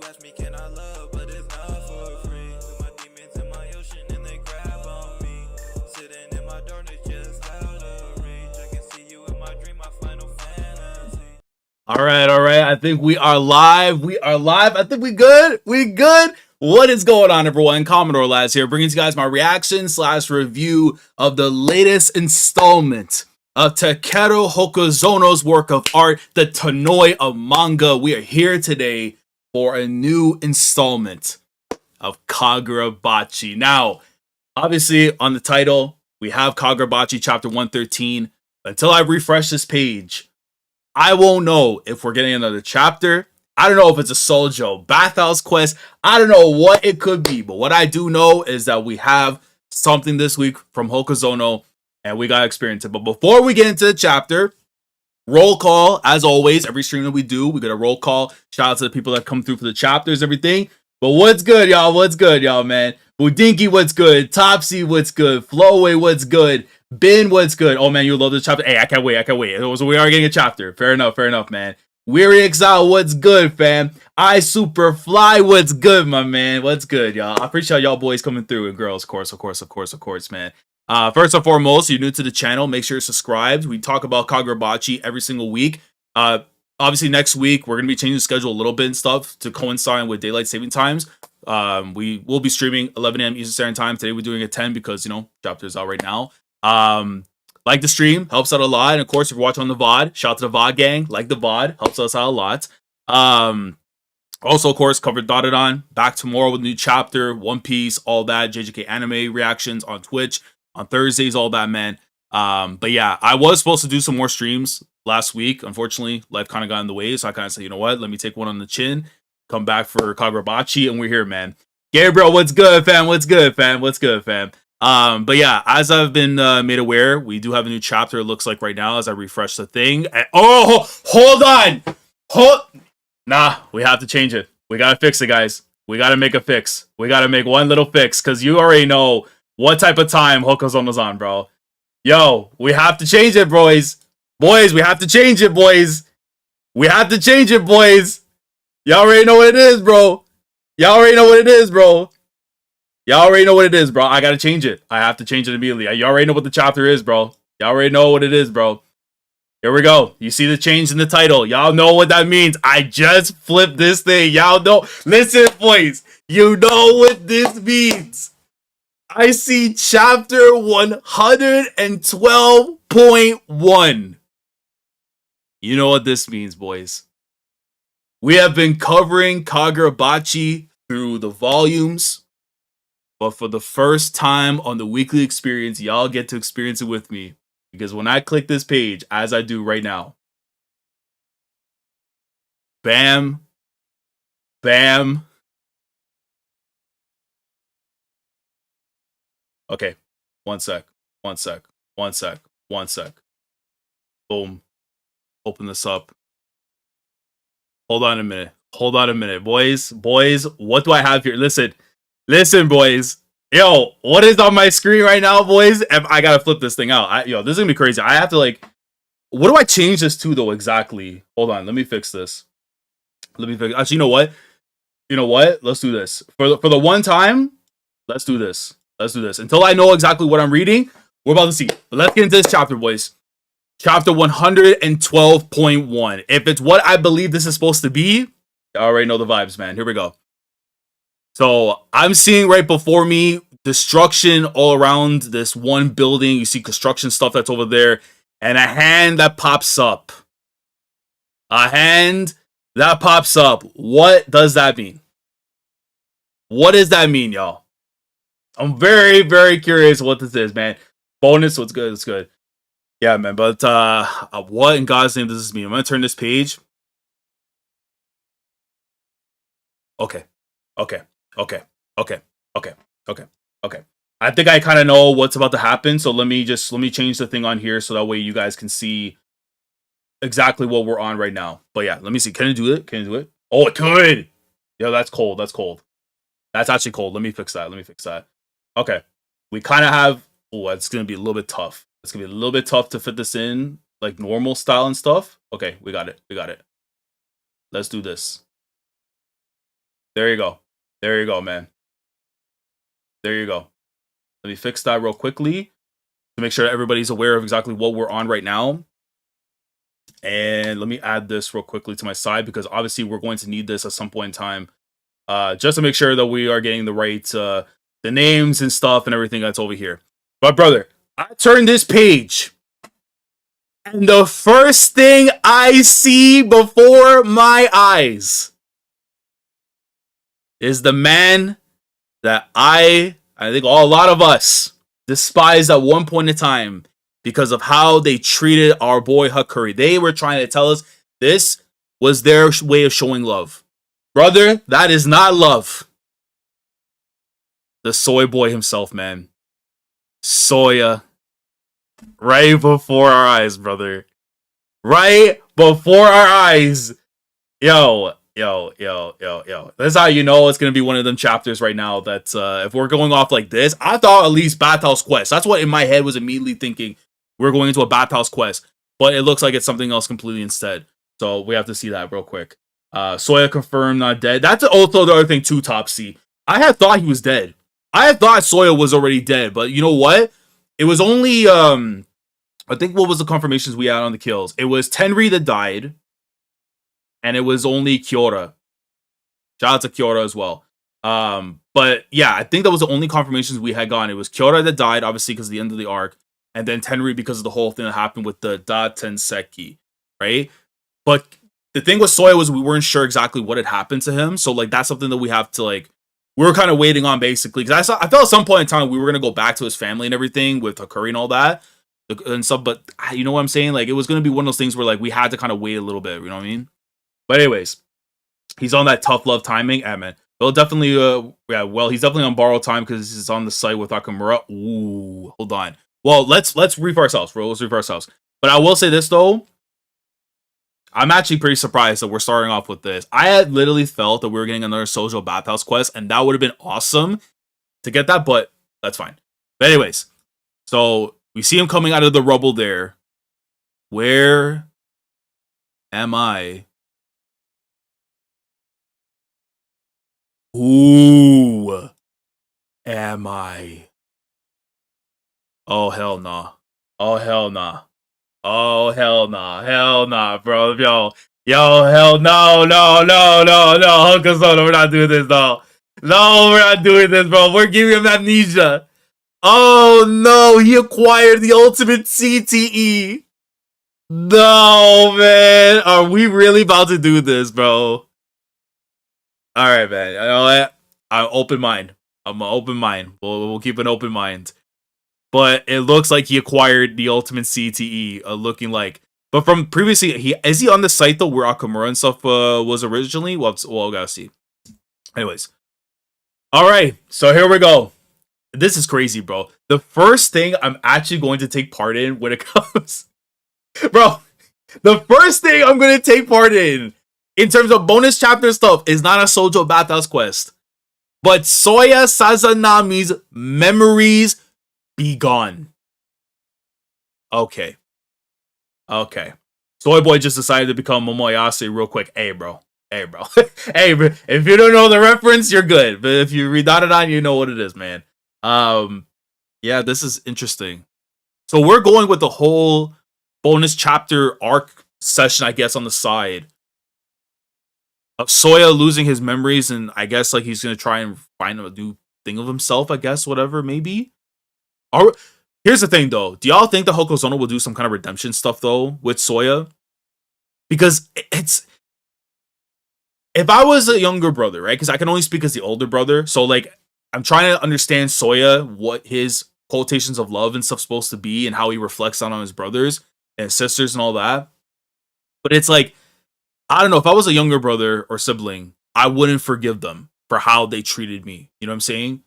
ask me, can I love? But it's not for free. With my demons in my ocean and they grab on me. Sitting in my darkness, just out of reach. I can see you in my dream, my final fantasy. All right. I think we are live. I think we good. We good. What is going on, everyone? Commodore Lads here, bringing you guys my reaction / review of the latest installment of Takeru Hokazono's work of art, the Tonoi of manga. We are here today for a new installment of Kagurabachi. Now, obviously, on the title, we have Kagurabachi chapter 113. Until I refresh this page, I won't know if we're getting another chapter. I don't know if it's a Sojo bathhouse quest. I don't know what it could be. But what I do know is that we have something this week from Hokazono, and we got to experience it. But before we get into the chapter, roll call. As always, every stream that we do, we get a roll call. Shout out to the people that come through for the chapters, everything. But what's good, y'all? What's good, y'all, man? Budinki, what's good? Topsy, what's good? Flowaway, what's good? Ben, what's good? Oh man, you love this chapter. Hey, I can't wait. So we are getting a chapter. Fair enough, man. Weary Exile, what's good, fam? I Superfly, what's good, my man? What's good, y'all? I appreciate y'all boys coming through, and girls, of course, man. First and foremost, you're new to the channel, make sure you're subscribed. We talk about Kagurabachi every single week. Obviously, next week, we're going to be changing the schedule a little bit and stuff to coincide with daylight saving times. We will be streaming 11 a.m. Eastern Standard Time. Today, we're doing it 10 because, you know, chapter's out right now. Like the stream, helps out a lot. And of course, if you're watching on the VOD, shout out to the VOD gang. Like the VOD, helps us out a lot. Also, of course, covered Dotted On. Back tomorrow with a new chapter, One Piece, all that. JJK anime reactions on Twitch on Thursdays, all that, man. But yeah, I was supposed to do some more streams last week. Unfortunately, life kind of got in the way. So I kind of said, you know what? Let me take one on the chin. Come back for Kagurabachi, and we're here, man. Gabriel, what's good, fam? But yeah, as I've been made aware, we do have a new chapter, it looks like right now, as I refresh the thing. And, oh, hold on! Nah, we have to change it. We gotta fix it, guys. We gotta make a fix. We gotta make one little fix, because you already know what type of time Hokazono's on, bro. Yo, we have to change it, boys. Boys, we have to change it, boys. We have to change it, boys. Y'all already know what it is, bro. Y'all already know what it is, bro. I gotta change it. I have to change it immediately. You already know what the chapter is, bro. Y'all already know what it is, bro. Here we go. You see the change in the title. Y'all know what that means. I just flipped this thing. Y'all know. Listen, boys. You know what this means. I see chapter 112.1. You know what this means, boys. We have been covering Kagurabachi through the volumes, but for the first time on the weekly experience, y'all get to experience it with me. Because when I click this page, as I do right now, bam, bam. Okay, one sec. Boom. Open this up. Hold on a minute. Boys, what do I have here? Listen, boys. Yo, what is on my screen right now, boys? I gotta flip this thing out. Yo, this is gonna be crazy. I have to, like, what do I change this to, though, exactly? Hold on, let me fix this. Actually, you know what? Let's do this. For the one time, let's do this. Until I know exactly what I'm reading, we're about to see. But let's get into this chapter, boys. Chapter 112.1. If it's what I believe this is supposed to be, you already know the vibes, man. Here we go. So I'm seeing right before me destruction all around this one building. You see construction stuff that's over there, and a hand that pops up. What does that mean? What does that mean, y'all? I'm very, very curious what this is, man. Bonus, what's good? It's good. Yeah, man, but what in God's name does this mean? I'm gonna turn this page. Okay. I think I kind of know what's about to happen, so let me change the thing on here so that way you guys can see exactly what we're on right now. But yeah, let me see. Can it do it? Oh, it could. Yo, that's cold. That's actually cold. Let me fix that. Okay. We kind of have. Oh, it's gonna be a little bit tough. It's gonna be a little bit tough to fit this in like normal style and stuff. Okay, we got it. Let's do this. There you go. There you go, man. There you go. Let me fix that real quickly to make sure everybody's aware of exactly what we're on right now. And let me add this real quickly to my side because obviously we're going to need this at some point in time. Just to make sure that we are getting the right the names and stuff and everything that's over here. But brother, I turned this page and the first thing I see before my eyes is the man that I think a lot of us despised at one point in time because of how they treated our boy Hakuri. They were trying to tell us this was their way of showing love. Brother, that is not love. The Soy Boy himself, man. Soya. Right before our eyes, brother. Right before our eyes. Yo. That's how you know it's going to be one of them chapters right now that if we're going off like this, I thought at least Bathhouse Quest. That's what in my head was immediately thinking. We're going into a Bathhouse Quest. But it looks like it's something else completely instead. So we have to see that real quick. Soya confirmed not dead. That's also the other thing too, Topsy. I had thought he was dead. I had thought Soya was already dead, but you know what? It was only I think what was the confirmations we had on the kills? It was Tenri that died, and it was only Kiora. Shout out to Kiora as well. But yeah, I think that was the only confirmations we had gotten. It was Kiora that died, obviously because of the end of the arc, and then Tenri because of the whole thing that happened with the Da Tenseki, right? But the thing with Soya was we weren't sure exactly what had happened to him. So, like, that's something that we have to, like, we were kind of waiting on, basically. Because I felt at some point in time we were going to go back to his family and everything with Hakuri and all that. And stuff. But, you know what I'm saying? Like, it was going to be one of those things where, like, we had to kind of wait a little bit. You know what I mean? But anyways, he's on that tough love timing. Man. Well, definitely, he's definitely on borrowed time because he's on the site with Akamura. Ooh, hold on. Well, let's brief ourselves, bro. Let's brief ourselves. But I will say this, though. I'm actually pretty surprised that we're starting off with this. I had literally felt that we were getting another Sojo Bathhouse quest, and that would have been awesome to get that, but that's fine. But anyways, so we see him coming out of the rubble there. Where am I? Who am I? Oh, hell nah. Oh, hell nah. Oh, hell nah. Hell nah, bro. Yo, hell no. Hokazono, we're not doing this, no. No, we're not doing this, bro. We're giving him amnesia. Oh, no. He acquired the ultimate CTE. No, man. Are we really about to do this, bro? Alright, man. You know what? I'm open mind. I'm an open mind. We'll keep an open mind. But it looks like he acquired the ultimate CTE, looking like. But from previously, is he on the site though where Akamura and stuff was originally? Well, gotta see. Anyways, all right. So here we go. This is crazy, bro. The first thing I'm actually going to take part in when it comes, bro. The first thing I'm going to take part in terms of bonus chapter stuff is not a Sojo Bathhouse quest, but Soya Sazanami's memories be gone. Okay. Soy Boy just decided to become Momoyase real quick. Hey, bro. Hey, bro. If you don't know the reference, you're good. But if you read on, you know what it is, man. Yeah, this is interesting. So we're going with the whole bonus chapter arc session, I guess, on the side of Soya losing his memories, and I guess like he's gonna try and find a new thing of himself. I guess whatever, maybe. Here's the thing, though. Do y'all think the Hokazono will do some kind of redemption stuff, though, with Soya? Because it's... If I was a younger brother, right? Because I can only speak as the older brother. So, like, I'm trying to understand Soya, what his quotations of love and stuff's supposed to be, and how he reflects on his brothers and sisters and all that. But it's like, I don't know. If I was a younger brother or sibling, I wouldn't forgive them for how they treated me. You know what I'm saying?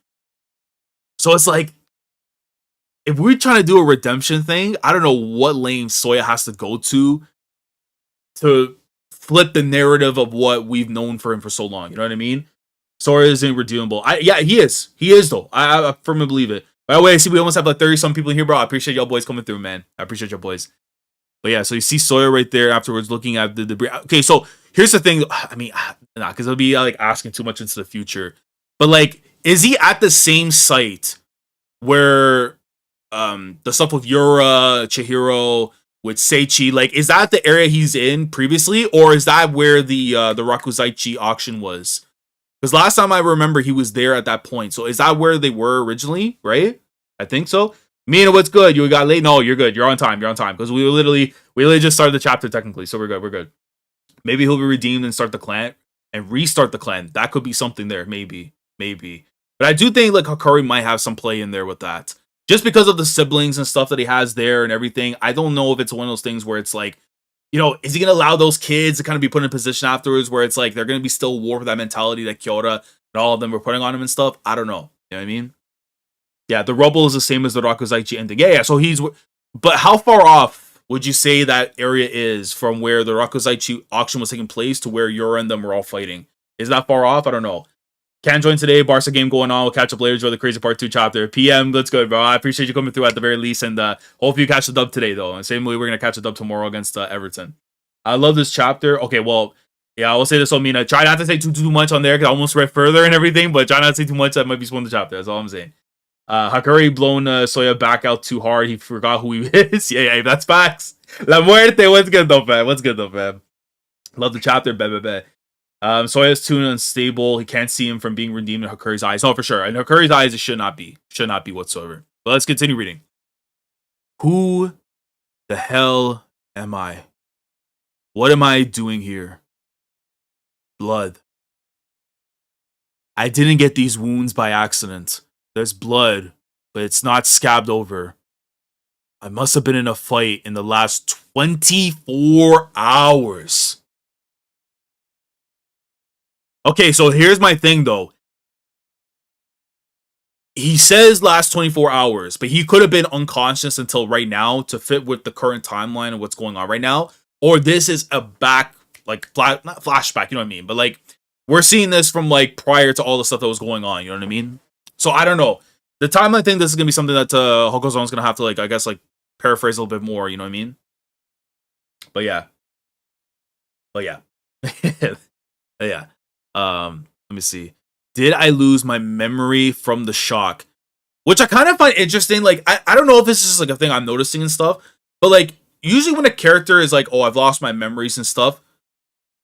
So it's like, if we're trying to do a redemption thing, I don't know what lane Soya has to go to flip the narrative of what we've known for him for so long. You know what I mean? Soya isn't redeemable. Yeah, he is. He is, though. I firmly believe it. By the way, I see we almost have like 30-some people in here, bro. I appreciate y'all boys coming through, man. I appreciate y'all boys. But yeah, so you see Soya right there afterwards looking at the debris. Okay, so here's the thing. I mean, nah, because it'll be like asking too much into the future. But like, is he at the same site where the stuff with Yura, Chihiro, with Seichi, like, is that the area he's in previously, or is that where the Rakuzaichi auction was? Because last time I remember he was there at that point. So is that where they were originally, right? I think so. Mina, what's good? You got late? No, you're good. You're on time. You're on time. Because we literally just started the chapter technically. So we're good. We're good. Maybe he'll be redeemed and start the clan and restart the clan. That could be something there. Maybe. But I do think like Hakuri might have some play in there with that. Just because of the siblings and stuff that he has there and everything. I don't know if it's one of those things where it's like, you know, is he going to allow those kids to kind of be put in a position afterwards where it's like they're going to be still war for that mentality that Kyoto and all of them were putting on him and stuff? I don't know. You know what I mean? Yeah, the rubble is the same as the Rakuzaichi ending. Yeah. So but how far off would you say that area is from where the Rakuzaichi auction was taking place to where Yura and them were all fighting? Is that far off? I don't know. Can't join today. Barca game going on. We'll catch up later. Enjoy the Crazy Part 2 chapter. PM, that's good, bro. I appreciate you coming through at the very least. And hopefully you catch the dub today, though. And same way, we're going to catch the dub tomorrow against Everton. I love this chapter. Okay, well, yeah, I will say this, Omina. Try not to say too much on there because I almost read further and everything. But try not to say too much. That might be spoiling the chapter. That's all I'm saying. Hakuri blown Soya back out too hard. He forgot who he is. Yeah, that's facts. La Muerte. What's good, though, fam? Love the chapter. Bebe. Soya's too unstable. He can't see him from being redeemed in Hakuri's eyes. No, for sure. In Hakuri's eyes, it should not be. Should not be whatsoever. But let's continue reading. Who the hell am I? What am I doing here? Blood. I didn't get these wounds by accident. There's blood, but it's not scabbed over. I must have been in a fight in the last 24 hours. Okay, so here's my thing, though. He says last 24 hours, but he could have been unconscious until right now to fit with the current timeline and what's going on right now. Or this is a back, like, not flashback, you know what I mean? But, like, we're seeing this from, like, prior to all the stuff that was going on, you know what I mean? So, I don't know. The timeline thing, this is going to be something that Hokazono is going to have to, like, I guess, like, paraphrase a little bit more, you know what I mean? But, yeah. Yeah. Let me see. Did I lose my memory from the shock? Which I kind of find interesting. Like, I don't know if this is just like a thing I'm noticing and stuff, but like, usually when a character is like, oh, I've lost my memories and stuff,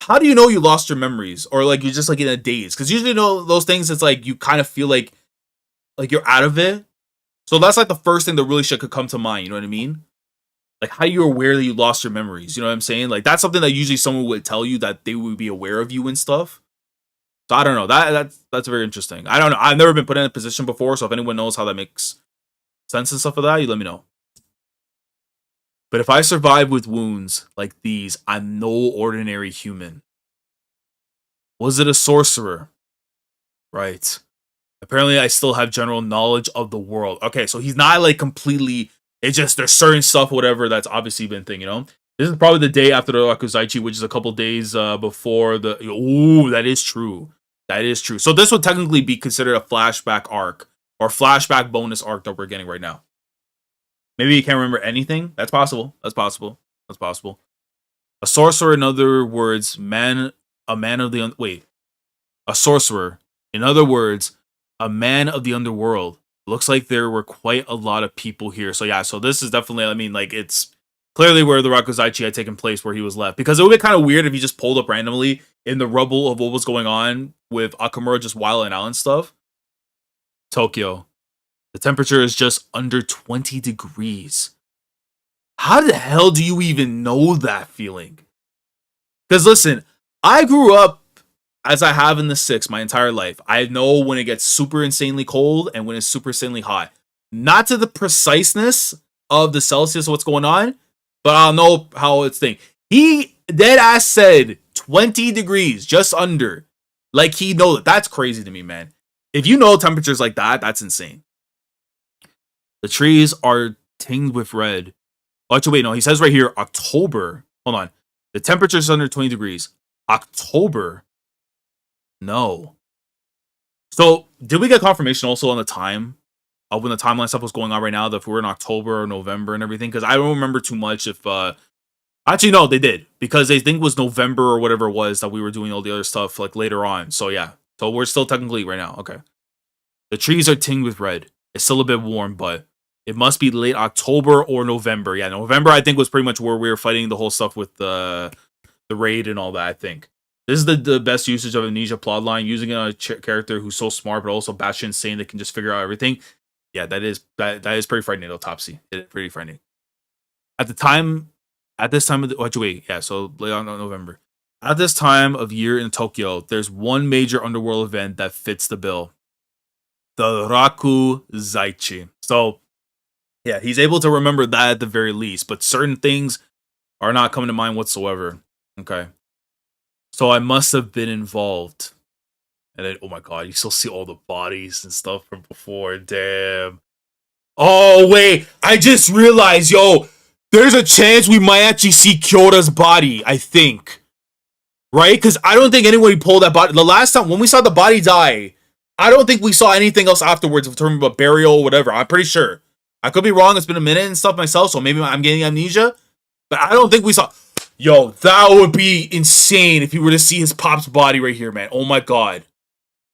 how do you know you lost your memories? Or like, you're just like in a daze? Because usually, you know, those things, it's like, you kind of feel like you're out of it. So that's like the first thing that really could come to mind. You know what I mean? Like, how you're aware that you lost your memories. You know what I'm saying? Like, that's something that usually someone would tell you, that they would be aware of you and stuff. So I don't know. That's very interesting. I don't know. I've never been put in a position before, so if anyone knows how that makes sense and stuff of that, you let me know. But if I survive with wounds like these, I'm no ordinary human. Was it a sorcerer? Right. Apparently, I still have general knowledge of the world. Okay, so he's not like completely. It's just there's certain stuff, whatever, that's obviously been thing, you know? This is probably the day after the Rakuzaichi, which is a couple days before the... Ooh, that is true. That is true. So this would technically be considered a flashback arc, or flashback bonus arc that we're getting right now. Maybe you can't remember anything? That's possible. That's possible. That's possible. A sorcerer, in other words, a man of the... Wait. A sorcerer. In other words, a man of the underworld. Looks like there were quite a lot of people here. So yeah, so this is definitely... I mean, like, it's... clearly where the Rakuzaichi had taken place, where he was left. Because it would be kind of weird if he just pulled up randomly in the rubble of what was going on with Akamura just wilding out and stuff. Tokyo. The temperature is just under 20 degrees. How the hell do you even know that feeling? Because listen, I grew up as I have in the 6 my entire life. I know when it gets super insanely cold and when it's super insanely hot. Not to the preciseness of the Celsius of what's going on, but I'll know how it's thing. He dead ass said 20 degrees, just under. Like he knows it. That's crazy to me, man. If you know temperatures like that, that's insane. The trees are tinged with red. Oh, actually, wait, no. He says right here, October. Hold on. The temperature is under 20 degrees. October? No. So, did we get confirmation also on the time of when the timeline stuff was going on right now, that if we're in October or November and everything? Because I don't remember too much if Actually, no, they did because they think it was November or whatever it was that we were doing all the other stuff like later on. So yeah, so we're still technically right now. Okay, the trees are tinged with red. It's still a bit warm, but it must be late October or November. Yeah, November I think was pretty much where we were fighting the whole stuff with the raid and all that. I think this is the best usage of Amnesia plotline, using it on a character who's so smart but also batshit insane that can just figure out everything. Yeah, that is pretty frightening though. Topsy, it is pretty frightening. At the time, at this time of the wait, yeah, so late on November. At this time of year in Tokyo, there's one major underworld event that fits the bill: the Rakuzaichi. So yeah, he's able to remember that at the very least, but certain things are not coming to mind whatsoever. Okay. So I must have been involved. And then, oh my god, you still see all the bodies and stuff from before. Damn. Oh, wait. I just realized, yo, there's a chance we might actually see Kyora's body, I think. Right? Because I don't think anybody pulled that body. The last time, when we saw the body die, I don't think we saw anything else afterwards in terms of a burial or whatever. I'm pretty sure. I could be wrong. It's been a minute and stuff myself, so maybe I'm getting amnesia. But I don't think we saw... Yo, that would be insane if you were to see his pop's body right here, man. Oh my god.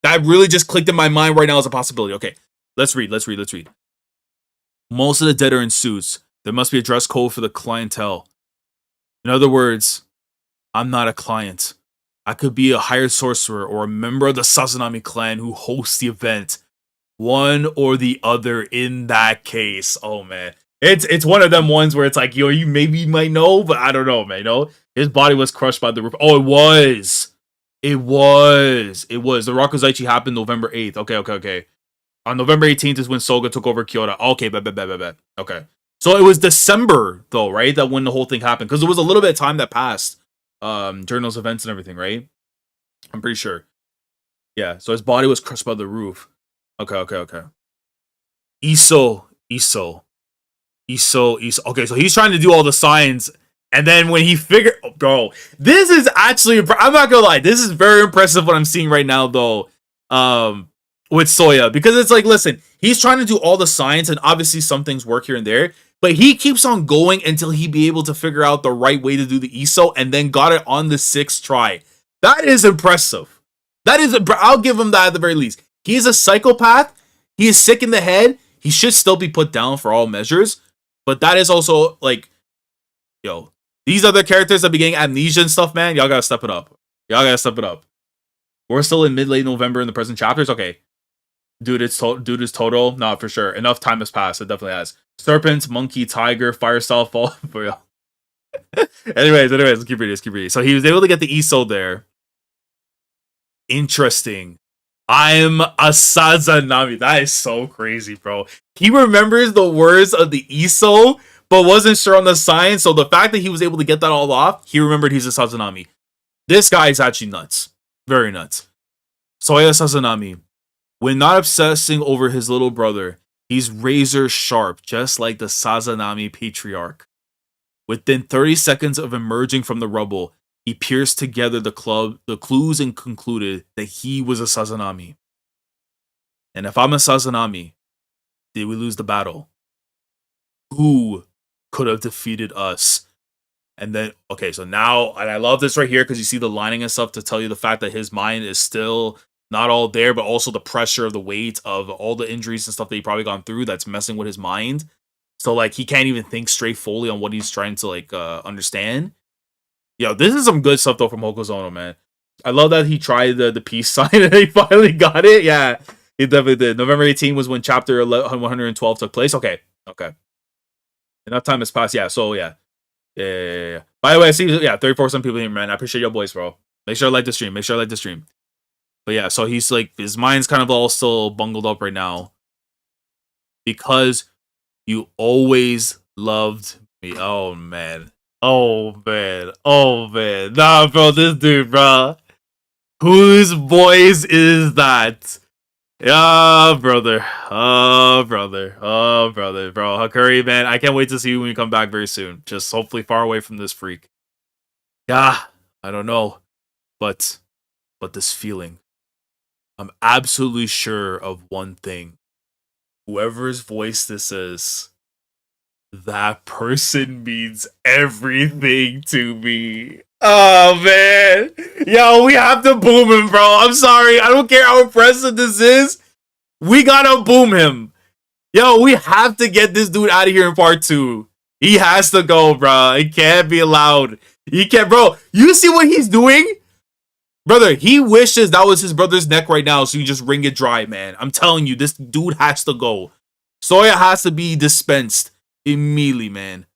That really just clicked in my mind right now as a possibility. Okay, let's read. Most of the dead are in suits. There must be a dress code for the clientele. In other words, I'm not a client. I could be a hired sorcerer or a member of the Sazanami clan who hosts the event. One or the other in that case. Oh, man. It's one of them ones where it's like, yo, you maybe might know, but I don't know, man. You know, his body was crushed by the roof. Oh, it was. The Rakuzaichi happened November 8th. Okay. On November 18th is when Soga took over Kyoto. Okay, bet. Okay. So it was December, though, right? That when the whole thing happened. Because there was a little bit of time that passed during those events and everything, right? I'm pretty sure. Yeah, so his body was crushed by the roof. Okay. Iso. Okay, so he's trying to do all the signs, and then when he figured, oh, bro, this is actually, I'm not gonna lie, this is very impressive what I'm seeing right now, though, with Soya, because it's like, listen, he's trying to do all the signs, and obviously some things work here and there, but he keeps on going until he be able to figure out the right way to do the Iso, and then got it on the 6th try. That is impressive. I'll give him that at the very least. He is a psychopath. He is sick in the head. He should still be put down for all measures. But that is also, like, yo, these other characters that be getting amnesia and stuff, man, y'all gotta step it up. We're still in mid-late November in the present chapters. Okay. Dude is total. No, for sure. Enough time has passed. It definitely has. Serpent, monkey, tiger, fire style fall. For real. anyways, let's keep reading. So he was able to get the ESO there. Interesting. I'm a Sazanami. That is so crazy, bro. He remembers the words of the Iso, but wasn't sure on the sign. So the fact that he was able to get that all off, he remembered he's a Sazanami. This guy is actually nuts. Very nuts. Soya Sazanami. When not obsessing over his little brother, he's razor sharp, just like the Sazanami patriarch. Within 30 seconds of emerging from the rubble, he pierced together the clues and concluded that he was a Sazanami. And if I'm a Sazanami, did we lose the battle? Who could have defeated us? And then, okay, so now, and I love this right here because you see the lining and stuff to tell you the fact that his mind is still not all there, but also the pressure of the weight of all the injuries and stuff that he probably gone through that's messing with his mind. So, like, he can't even think straight fully on what he's trying to, like, understand. Yo, this is some good stuff, though, from Hokazono, man. I love that he tried the peace sign and he finally got it. Yeah, he definitely did. November 18 was when chapter 112 took place. Okay. Enough time has passed. Yeah, so, yeah. Yeah. By the way, I see, 34% people here, man. I appreciate your boys, bro. Make sure to like the stream. But yeah, so he's like, his mind's kind of all still bungled up right now. Because you always loved me. Oh, man. Nah, bro, this dude, bro. Whose voice is that? Yeah, brother. Bro. Hakuri, man, I can't wait to see you when you come back very soon. Just hopefully far away from this freak. Yeah, I don't know. But this feeling. I'm absolutely sure of one thing. Whoever's voice this is, That person means everything to me. Oh man, yo, we have to boom him, bro. I'm sorry, I don't care how impressive this is. We gotta boom him. Yo, we have to get this dude out of here in part 2. He has to go, bro. It can't be allowed. He can't, bro. You see what he's doing? Brother, he wishes that was his brother's neck right now so you just wring it dry, man. I'm telling you, this dude has to go. Soya has to be dispensed immediately, man.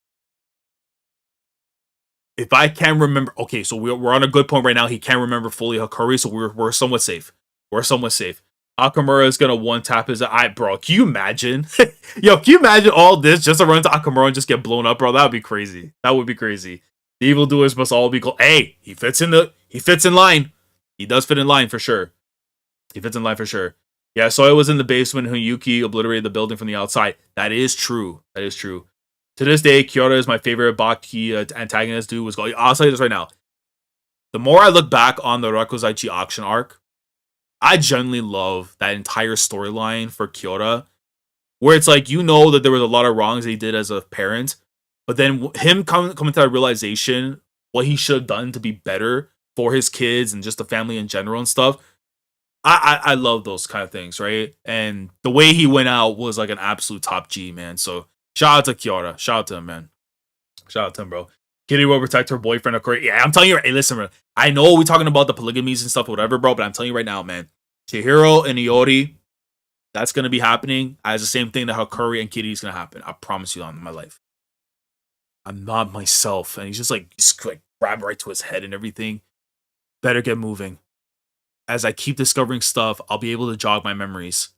If I can't remember... Okay, so we're on a good point right now. He can't remember fully Hakuri, so we're somewhat safe. We're somewhat safe. Akamura is gonna one-tap his eye, bro. Can you imagine? Yo, can you imagine all this just to run into Akamura and just get blown up, bro? That would be crazy. That would be crazy. The evildoers must all be cool. Hey, he fits in line. He does fit in line for sure. He fits in line for sure. Yeah, Soya was in the basement when Yuki obliterated the building from the outside. That is true. That is true. To this day, Kyoto is my favorite Baki antagonist, dude. I'll say this right now. The more I look back on the Rakuzaichi Auction arc, I genuinely love that entire storyline for Kyoto, where it's like, you know that there was a lot of wrongs that he did as a parent, but then him coming to that realization, what he should have done to be better for his kids and just the family in general and stuff. I love those kind of things, right? And the way he went out was like an absolute top G, man. So shout out to Kyoto. Shout out to him, man. Shout out to him, bro. Kitty will protect her boyfriend. Yeah, I'm telling you, hey, listen, bro. I know we're talking about the polygamies and stuff, whatever, bro, but I'm telling you right now, man. Chihiro and Iori, that's going to be happening as the same thing that Hakuri and Kitty is going to happen. I promise you on my life. I'm not myself. And he's like grab right to his head and everything. Better get moving. As I keep discovering stuff, I'll be able to jog my memories.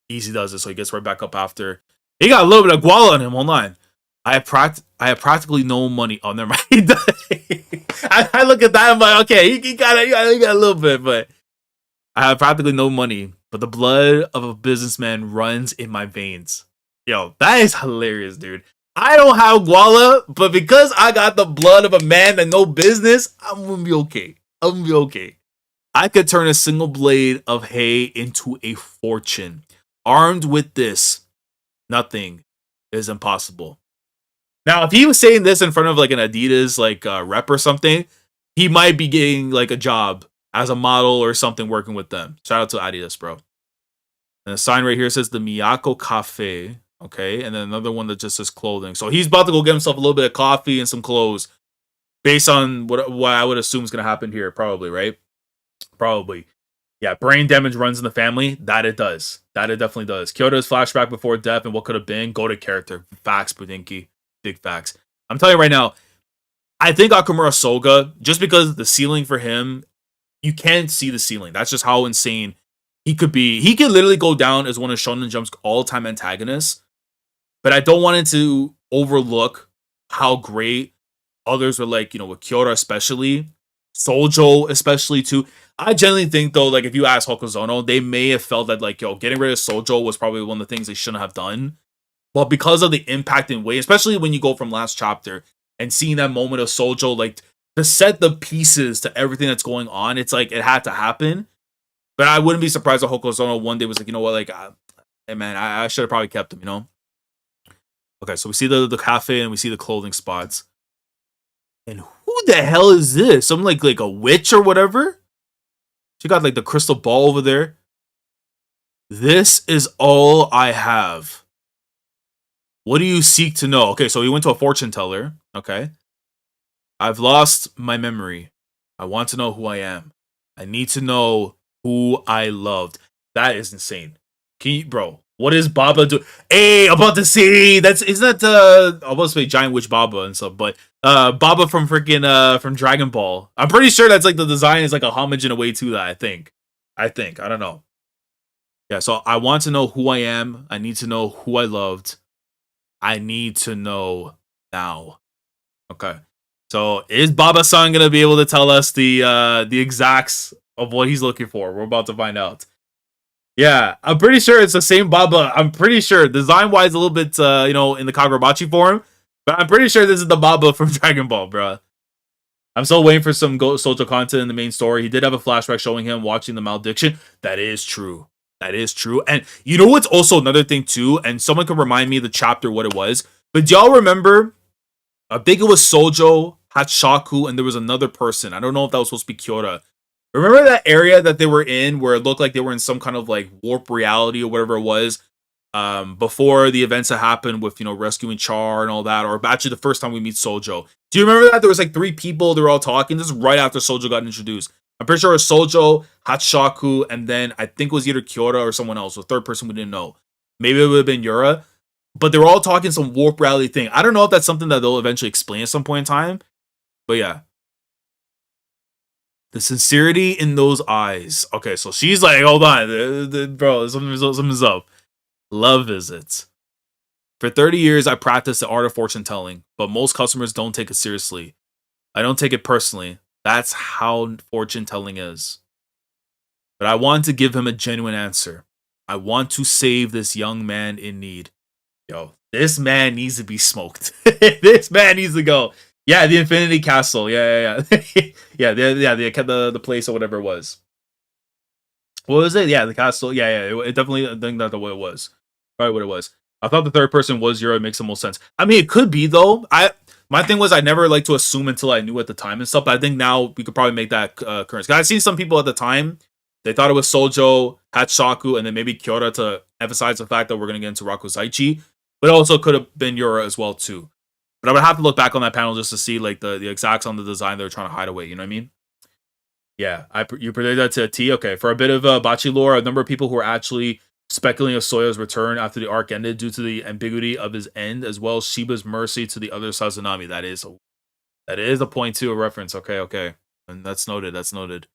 Easy does it, so he gets right back up after. He got a little bit of guala on him. Hold on. I have practically no money. Oh, never mind. I look at that and I'm like, okay, he got a little bit, but I have practically no money. But the blood of a businessman runs in my veins. Yo, that is hilarious, dude. I don't have guala, but because I got the blood of a man that no business, I'm gonna be okay. I'm gonna be okay. I could turn a single blade of hay into a fortune. Armed with this, nothing is impossible. Now, if he was saying this in front of like an Adidas like rep or something, he might be getting like a job as a model or something working with them. Shout out to Adidas, bro. And the sign right here says the Miyako Cafe. Okay, and then another one that just says clothing. So he's about to go get himself a little bit of coffee and some clothes based on what I would assume is going to happen here, probably, right? Probably. Yeah, brain damage runs in the family. That it does. That it definitely does. Kyoto's flashback before death and what could have been. Go to character. Facts, Budinki. Big facts. I'm telling you right now, I think Akamura Soga, just because the ceiling for him, you can't see the ceiling. That's just how insane he could be. He could literally go down as one of Shonen Jump's all-time antagonists. But I don't want it to overlook how great others were, like, you know, with Kyoto especially. Sojo especially too. I generally think though, like if you ask Hokazono, they may have felt that like, yo, getting rid of Sojo was probably one of the things they shouldn't have done. But because of the impact and way, especially when you go from last chapter and seeing that moment of Sojo, like to set the pieces to everything that's going on, it's like it had to happen. But I wouldn't be surprised if Hokazono one day was like, you know what, like, hey man, I should have probably kept him, you know? Okay, so we see the cafe and we see the clothing spots. And who the hell is this? Some like a witch or whatever? She got like the crystal ball over there. This is all I have. What do you seek to know? Okay, so he went to a fortune teller. Okay. I've lost my memory. I want to know who I am. I need to know who I loved. That is insane. Can you, bro? What is Baba do? Hey, about to see. Isn't that I was supposed to say Giant Witch Baba and stuff, but Baba from freaking from Dragon Ball. I'm pretty sure that's like the design is like a homage in a way to that. I think. I don't know. Yeah. So I want to know who I am. I need to know who I loved. I need to know now. Okay. So is Baba-san gonna be able to tell us the exacts of what he's looking for? We're about to find out. Yeah, I'm pretty sure it's the same Baba. I'm pretty sure design-wise a little bit, you know, in the Kagurabachi form, but I'm pretty sure this is the Baba from Dragon Ball, bro. I'm still waiting for some social content in the main story. He did have a flashback showing him watching the malediction. That is true. That is true. And you know what's also another thing too, and someone can remind me of the chapter what it was. But do y'all remember? I think it was Sojo, Hachaku, and there was another person. I don't know if that was supposed to be Kyoto. Remember that area that they were in where it looked like they were in some kind of like warp reality or whatever it was, before the events that happened with, rescuing Char and all that, or actually the first time we meet Sojo. Do you remember that? There was like three people, they were all talking. This is right after Sojo got introduced. I'm pretty sure it was Sojo, Hachaku, and then I think it was either Kyoto or someone else. The third person we didn't know. Maybe it would have been Yura. But they were all talking some warp reality thing. I don't know if that's something that they'll eventually explain at some point in time. But yeah. The sincerity in those eyes. Okay, so she's like, hold on. Bro, something's up. Love visits. For 30 years, I practiced the art of fortune telling, but most customers don't take it seriously. I don't take it personally. That's how fortune telling is. But I want to give him a genuine answer. I want to save this young man in need. Yo, this man needs to be smoked. This man needs to go. Yeah, the Infinity Castle. Yeah. Yeah, the place or whatever it was. What was it? Yeah, the castle. Yeah. It definitely, I think that's what it was. Probably what it was. I thought the third person was Yura. It makes the most sense. I mean, it could be though. My thing was I never like to assume until I knew at the time and stuff. But I think now we could probably make that occurrence. I've seen some people at the time. They thought it was Sojo, Hachaku, and then maybe Kyoto to emphasize the fact that we're gonna get into Rakuzaichi. But it also could have been Yura as well too. But I would have to look back on that panel just to see like the exacts on the design they were trying to hide away. You know what I mean? Yeah, you predicted that to a T. Okay, for a bit of Bachi lore, a number of people who were actually speculating of Soya's return after the arc ended due to the ambiguity of his end, as well as Shiba's mercy to the other Sazanami. That is a point to a reference. Okay, and that's noted. That's noted.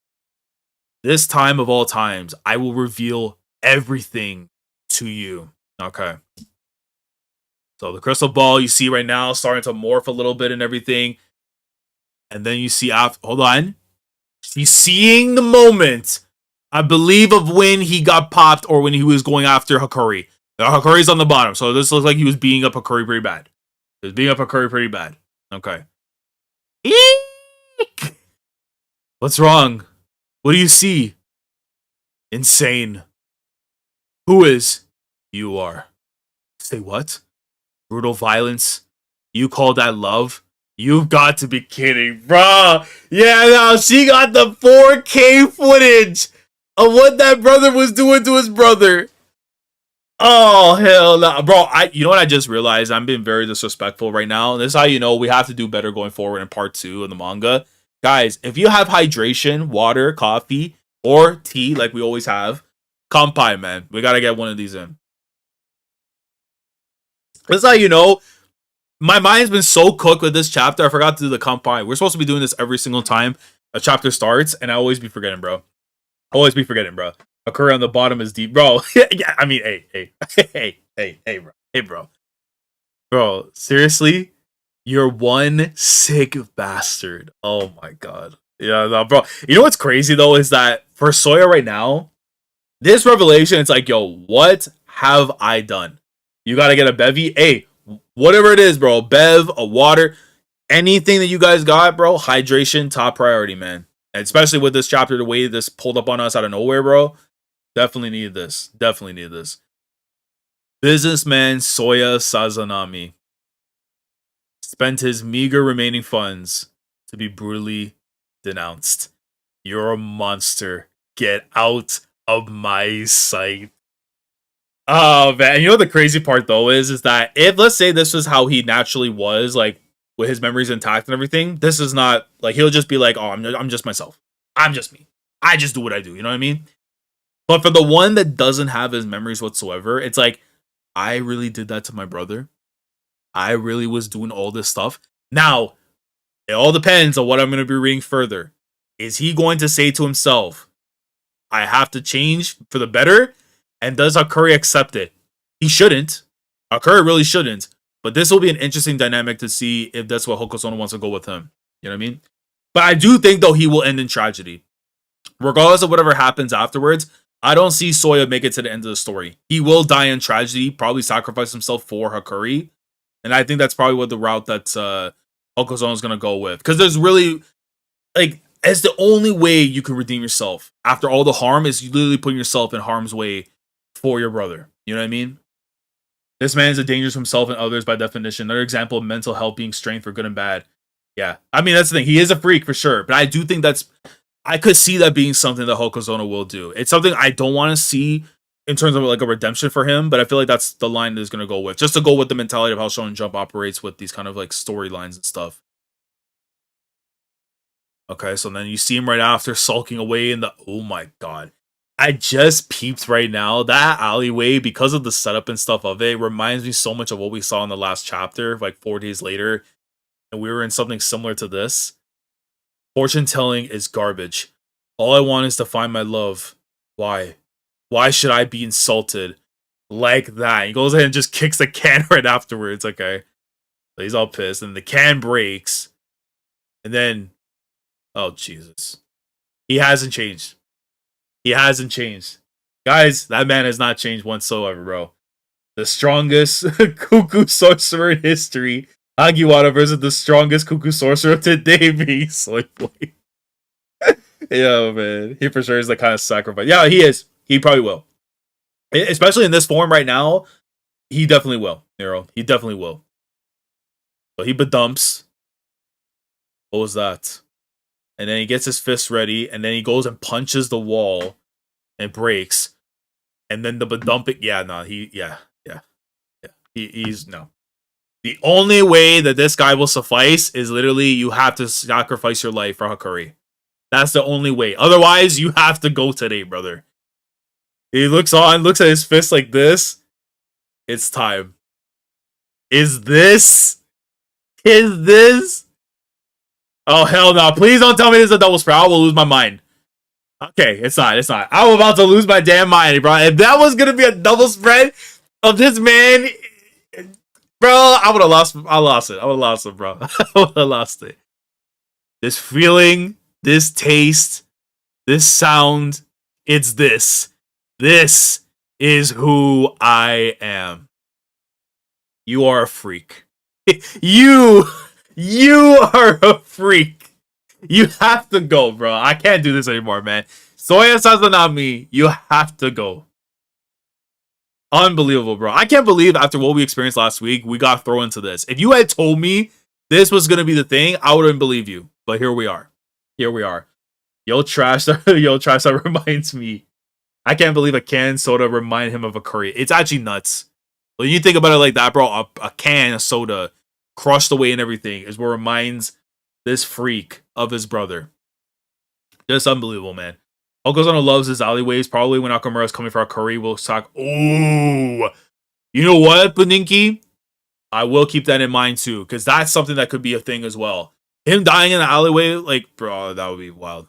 This time of all times, I will reveal everything to you. Okay. So the crystal ball you see right now starting to morph a little bit and everything. And then you see after, hold on. He's seeing the moment, I believe, of when he got popped or when he was going after Hakuri. Hakuri's on the bottom. So this looks like he was beating up Hakuri pretty bad. He was beating up Hakuri pretty bad. Okay. Eek! What's wrong? What do you see? Insane. Who is? You are. Say what? Brutal violence? You call that love? You've got to be kidding, bro. Yeah, now she got the 4K footage of what that brother was doing to his brother. Oh, hell no. Bro, you know what I just realized? I'm being very disrespectful right now. And this is how you know we have to do better going forward in part 2 of the manga. Guys, if you have hydration, water, coffee, or tea, like we always have, kampai, man. We got to get one of these in. This is how you know my mind's been so cooked with this chapter. I forgot to do the kampai. We're supposed to be doing this every single time a chapter starts, and I always be forgetting, bro. Hakuri on the bottom is deep, bro. Yeah, I mean, hey, bro. Seriously, you're one sick bastard. Oh my god, yeah, no, bro. You know what's crazy though is that for Soya right now, this revelation, it's like, yo, what have I done? You gotta get a bevy. Hey, whatever it is, bro. Bev, a water, anything that you guys got, bro. Hydration, top priority, man. And especially with this chapter, the way this pulled up on us out of nowhere, bro. Definitely needed this. Businessman Soya Sazanami spent his meager remaining funds to be brutally denounced. You're a monster. Get out of my sight. Oh man, you know what the crazy part though is that if let's say this was how he naturally was, like with his memories intact and everything, this is not like he'll just be like, oh, I'm just myself. I'm just me. I just do what I do. You know what I mean? But for the one that doesn't have his memories whatsoever, it's like I really did that to my brother. I really was doing all this stuff. Now, it all depends on what I'm going to be reading further. Is he going to say to himself, I have to change for the better? And does Hakuri accept it? He shouldn't. Hakuri really shouldn't. But this will be an interesting dynamic to see if that's what Hokazono wants to go with him. You know what I mean? But I do think, though, he will end in tragedy. Regardless of whatever happens afterwards, I don't see Soya make it to the end of the story. He will die in tragedy, probably sacrifice himself for Hakuri. And I think that's probably what the route that Hokazono is going to go with. Because there's really, like, it's the only way you can redeem yourself. After all the harm is you literally putting yourself in harm's way for your brother. You know what I mean? This man is a danger to himself and others by definition. Another example of mental health being strength for good and bad. Yeah. I mean, that's the thing. He is a freak for sure. But I do think I could see that being something that Hokazono will do. It's something I don't want to see in terms of like a redemption for him, but I feel like that's the line that is going to go with. Just to go with the mentality of how Shonen Jump operates with these kind of like storylines and stuff. Okay, so then you see him right after sulking away in the... Oh my god. I just peeped right now. That alleyway, because of the setup and stuff of it, reminds me so much of what we saw in the last chapter, like 4 days later. And we were in something similar to this. Fortune telling is garbage. All I want is to find my love. Why? Why should I be insulted like that? He goes ahead and just kicks the can right afterwards. Okay. So he's all pissed. And the can breaks. And then... Oh, Jesus. He hasn't changed. He hasn't changed. Guys, that man has not changed whatsoever, bro. The strongest cuckoo sorcerer in history. Hagiwara versus the strongest cuckoo sorcerer of today being Soy Boy. Yeah, man. He for sure is the kind of sacrifice. Yeah, he is. He probably will. Especially in this form right now, he definitely will, Nero. He definitely will. So he bedumps. What was that? And then he gets his fist ready, and then he goes and punches the wall and breaks. And then the bedumping, he's no. The only way that this guy will suffice is literally you have to sacrifice your life for Hakuri. That's the only way. Otherwise, you have to go today, brother. He looks at his fist like this. It's time. Is this? Oh, hell no. Please don't tell me this is a double spread. I will lose my mind. Okay, it's not. I'm about to lose my damn mind, bro. If that was going to be a double spread of this man, bro, I would have lost it. I would have lost it, bro. I would have lost it. This feeling, this taste, this sound, it's this. This is who I am. You are a freak. You are a freak. You have to go, bro. I can't do this anymore, man. Soya Sazanami, you have to go. Unbelievable, bro. I can't believe after what we experienced last week, we got thrown into this. If you had told me this was going to be the thing, I wouldn't believe you. But here we are. Yo, trash. That reminds me. I can't believe a can soda remind him of a curry. It's actually nuts. When you think about it like that, bro, a can of soda crushed away and everything is what reminds this freak of his brother. Just unbelievable, man. Hokazono loves his alleyways. Probably when Nakamura is coming for a curry, we'll talk. Ooh, you know what, Beninki? I will keep that in mind too, because that's something that could be a thing as well. Him dying in the alleyway, like, bro, that would be wild.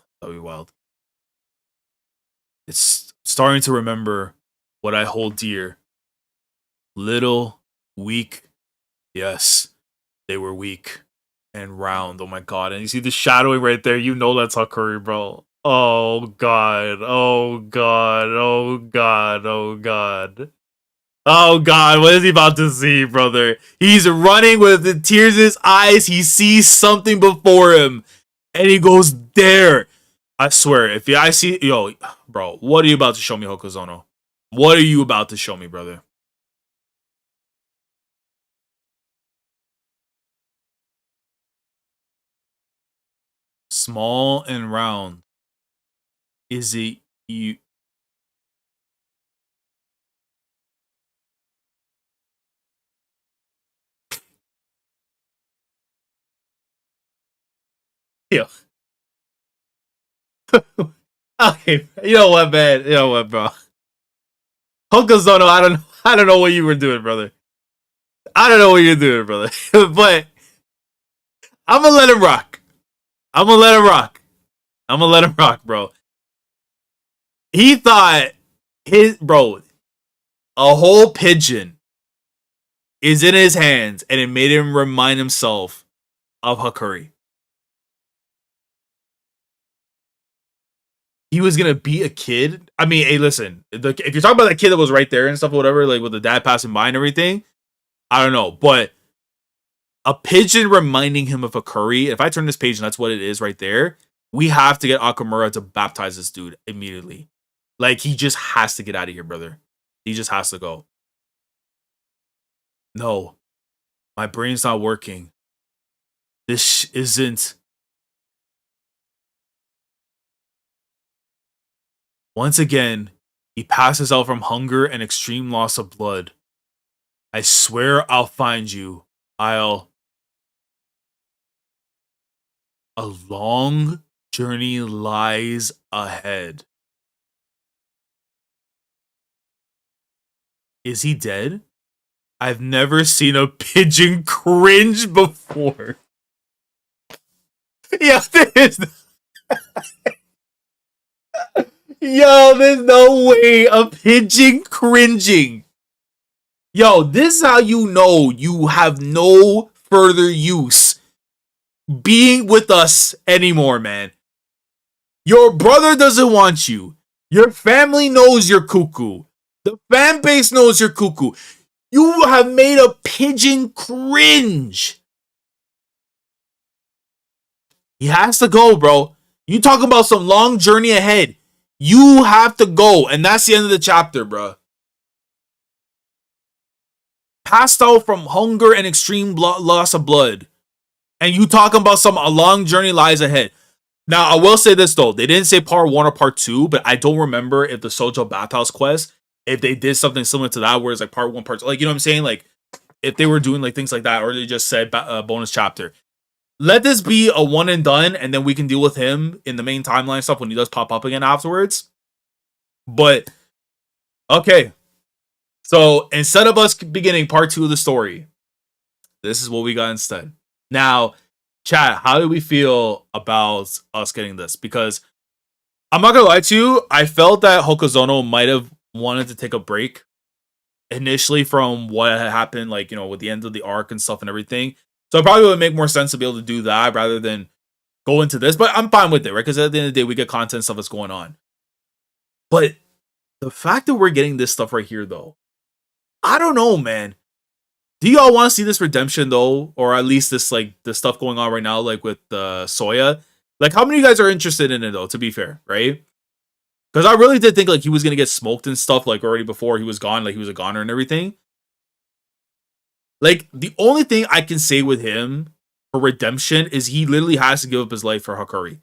It's starting to remember what I hold dear. Little, weak, yes. They were weak and round. Oh my god. And you see the shadowing right there. You know that's Hakuri, bro. Oh god. Oh god. What is he about to see, brother? He's running with the tears in his eyes. He sees something before him. And he goes there. I swear, if I see... Yo, bro, what are you about to show me, Hokazono? What are you about to show me, brother? Small and round. Is it you? Yeah. Okay. You know what, man? You know what, bro? Hokazono, I don't know what you were doing, brother. I don't know what you're doing, brother. But I'm gonna let him rock. I'm gonna let him rock, bro. He thought a whole pigeon is in his hands, and it made him remind himself of Hakuri. He was gonna be a kid. I mean, hey, listen. If you're talking about that kid that was right there and stuff, or whatever, like with the dad passing by and everything, I don't know. But a pigeon reminding him of Hakuri. If I turn this page and that's what it is right there, we have to get Akamura to baptize this dude immediately. Like, he just has to get out of here, brother. He just has to go. No, my brain's not working. This isn't. Once again, he passes out from hunger and extreme loss of blood. I swear I'll find you. I'll. A long journey lies ahead. Is he dead? I've never seen a pigeon cringe before. Yeah, there's yo, there's no way a pigeon cringing. Yo, this is how you know you have no further use being with us anymore, man. Your brother doesn't want you. Your family knows you're cuckoo. The fan base knows you're cuckoo. You have made a pigeon cringe. He has to go, bro. You talk about some long journey ahead. You have to go, and that's the end of the chapter, bro. Passed out from hunger and extreme loss of blood. And you talking about a long journey lies ahead. Now, I will say this, though. They didn't say part 1 or part 2, but I don't remember if the Sojo Bathhouse quest, if they did something similar to that, where it's like part 1, part 2. Like, you know what I'm saying? Like, if they were doing like things like that, or they just said bonus chapter. Let this be a one and done, and then we can deal with him in the main timeline stuff when he does pop up again afterwards. But, okay. So, instead of us beginning part 2 of the story, this is what we got instead. Now, chat, how do we feel about us getting this? Because I'm not gonna lie to you, I felt that Hokazono might have wanted to take a break initially from what had happened, like, you know, with the end of the arc and stuff and everything. So it probably would make more sense to be able to do that rather than go into this. But I'm fine with it, right? Because at the end of the day, we get content stuff that's going on. But the fact that we're getting this stuff right here, though, I don't know, man. Do y'all want to see this redemption, though? Or at least this, like, the stuff going on right now, like with Soya? Like, how many of you guys are interested in it, though, to be fair, right? Because I really did think, like, he was going to get smoked and stuff, like, already before he was gone. Like, he was a goner and everything. Like, the only thing I can say with him for redemption is he literally has to give up his life for Hakuri.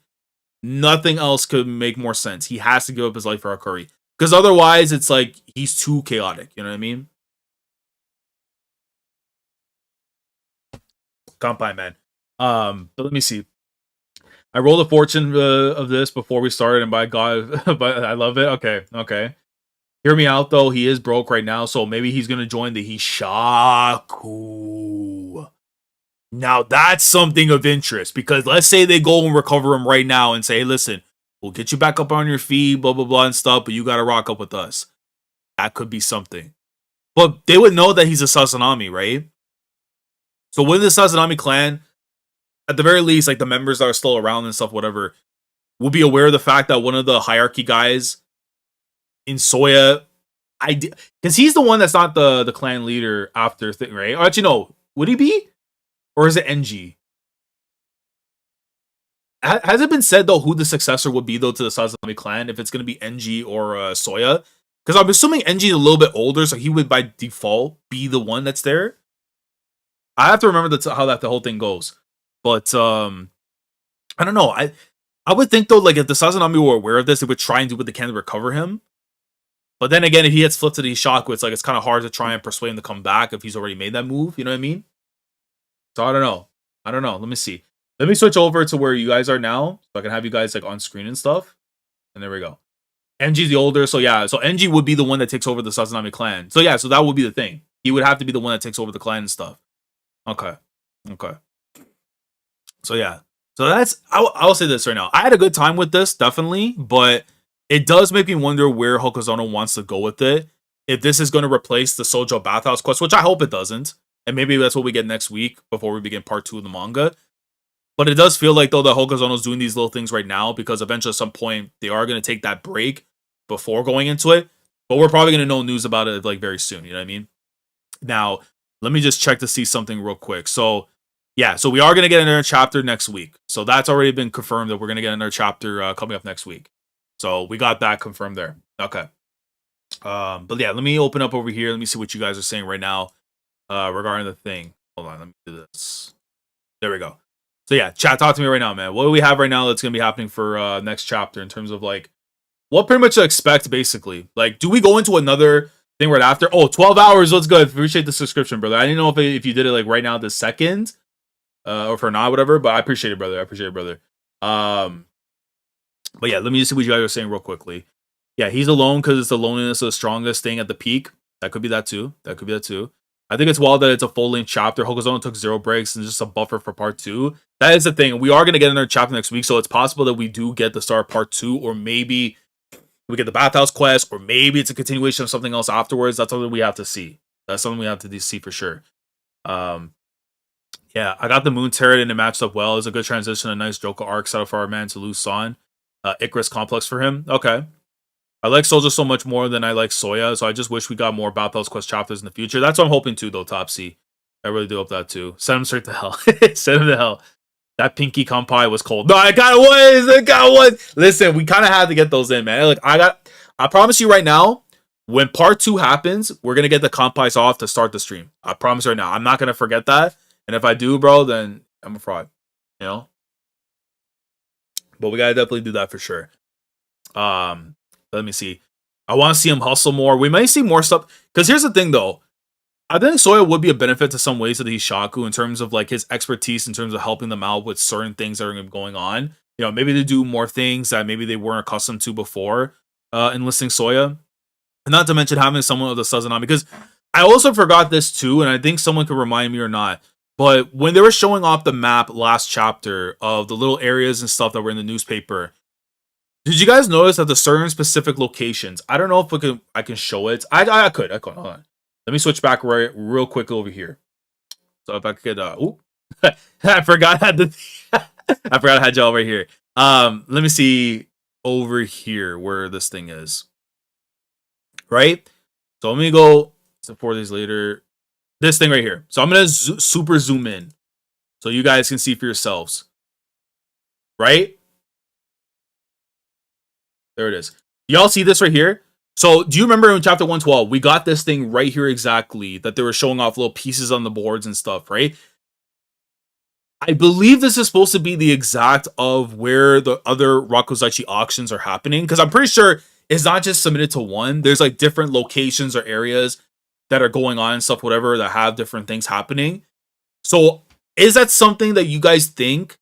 Nothing else could make more sense. He has to give up his life for Hakuri. Because otherwise, it's like, he's too chaotic. You know what I mean? Kampai, man. But let me see. I rolled a fortune of this before we started, and by God, but I love it. Okay. Hear me out, though. He is broke right now, so maybe he's going to join the Hishaku. Now, that's something of interest, because let's say they go and recover him right now and say, hey, listen, we'll get you back up on your feet, blah, blah, blah, and stuff, but you got to rock up with us. That could be something. But they would know that he's a Sazanami, right? So with the Sazanami clan, at the very least, like the members that are still around and stuff, whatever, will be aware of the fact that one of the hierarchy guys in Soya, because he's the one that's not the clan leader after thing, right? Or actually, no, would he be? Or is it NG? Has it been said, though, who the successor would be, though, to the Sazanami clan? If it's going to be NG or Soya? Because I'm assuming NG is a little bit older, so he would, by default, be the one that's there. I have to remember how the whole thing goes. But, I don't know. I would think, though, like, if the Sazanami were aware of this, they would try and do what they can to recover him. But then again, if he gets flipped to the Ishaku, it's like it's kind of hard to try and persuade him to come back if he's already made that move. You know what I mean? So I don't know. Let me see. Let me switch over to where you guys are now, so I can have you guys like on screen and stuff. And there we go. NG's the older, so yeah. So NG would be the one that takes over the Sazanami clan. So yeah, so that would be the thing. He would have to be the one that takes over the clan and stuff. Okay. So yeah. So that's I'll say this right now. I had a good time with this, definitely, but it does make me wonder where Hokazono wants to go with it. If this is going to replace the Sojo Bathhouse quest, which I hope it doesn't. And maybe that's what we get next week before we begin part 2 of the manga. But it does feel like, though, that Hokazono's doing these little things right now because eventually at some point they are going to take that break before going into it. But we're probably going to know news about it like very soon. You know what I mean? Now, let me just check to see something real quick. So, yeah. So we are going to get another chapter next week. So that's already been confirmed that we're going to get another chapter coming up next week. So we got that confirmed there. Okay. But yeah, let me open up over here. Let me see what you guys are saying right now. regarding the thing. Hold on, let me do this. There we go. So yeah, chat, talk to me right now, man. What do we have right now that's gonna be happening for next chapter in terms of like what pretty much to expect, basically? Like, do we go into another thing right after? Oh, 12 hours, what's good? Appreciate the subscription, brother. I didn't know if you did it like right now this second, or for not, whatever, but I appreciate it, brother. I appreciate it, brother. But yeah, let me just see what you guys are saying real quickly. Yeah, he's alone because it's the loneliness of the strongest thing at the peak. That could be that too. That could be that too. I think it's wild that it's a full-length chapter. Hokazono took 0 breaks and just a buffer for part 2. That is the thing. We are going to get another chapter next week, so it's possible that we do get the start of part 2, or maybe we get the bathhouse quest, or maybe it's a continuation of something else afterwards. That's something we have to see. That's something we have to see for sure. Yeah, I got the Moon Turret and it matched up well. It's a good transition, a nice Joker arc set up for our man to lose Son. Icarus complex for him. Okay. I like Soldier so much more than I like Soya, so I just wish we got more Battlehouse Quest chapters in the future. That's what I'm hoping too, though, Topsy. I really do hope that too. Send him straight to hell. Send him to hell. That Pinky Kampai was cold. No, I got one. I got one. Listen, we kind of had to get those in, man. Like I promise you right now, when part 2 happens, we're gonna get the Kampais off to start the stream. I promise right now. I'm not gonna forget that. And if I do, bro, then I'm a fraud. You know? But we gotta definitely do that for sure. Let me see. I want to see him hustle more. We may see more stuff. Because here's the thing, though. I think Soya would be a benefit to some ways of the Hishaku in terms of like his expertise in terms of helping them out with certain things that are going on. You know, maybe they do more things that maybe they weren't accustomed to before enlisting Soya. And not to mention having someone of the Sazanami. Because I also forgot this too, and I think someone could remind me or not. But when they were showing off the map last chapter of the little areas and stuff that were in the newspaper, did you guys notice that the certain specific locations? I don't know if I can show it. I could. Hold on. Let me switch back real quick over here. So if I could, I forgot I had the, I forgot I had y'all right here. Let me see over here where this thing is. Right. So let me go. 4 days later. This thing right here. So I'm gonna super zoom in, so you guys can see for yourselves. Right. There it is. Y'all see this right here? So, do you remember in chapter 112, we got this thing right here exactly that they were showing off little pieces on the boards and stuff, right? I believe this is supposed to be the exact of where the other Rakuzaichi auctions are happening, because I'm pretty sure it's not just submitted to one. There's like different locations or areas that are going on and stuff, whatever, that have different things happening. So, is that something that you guys think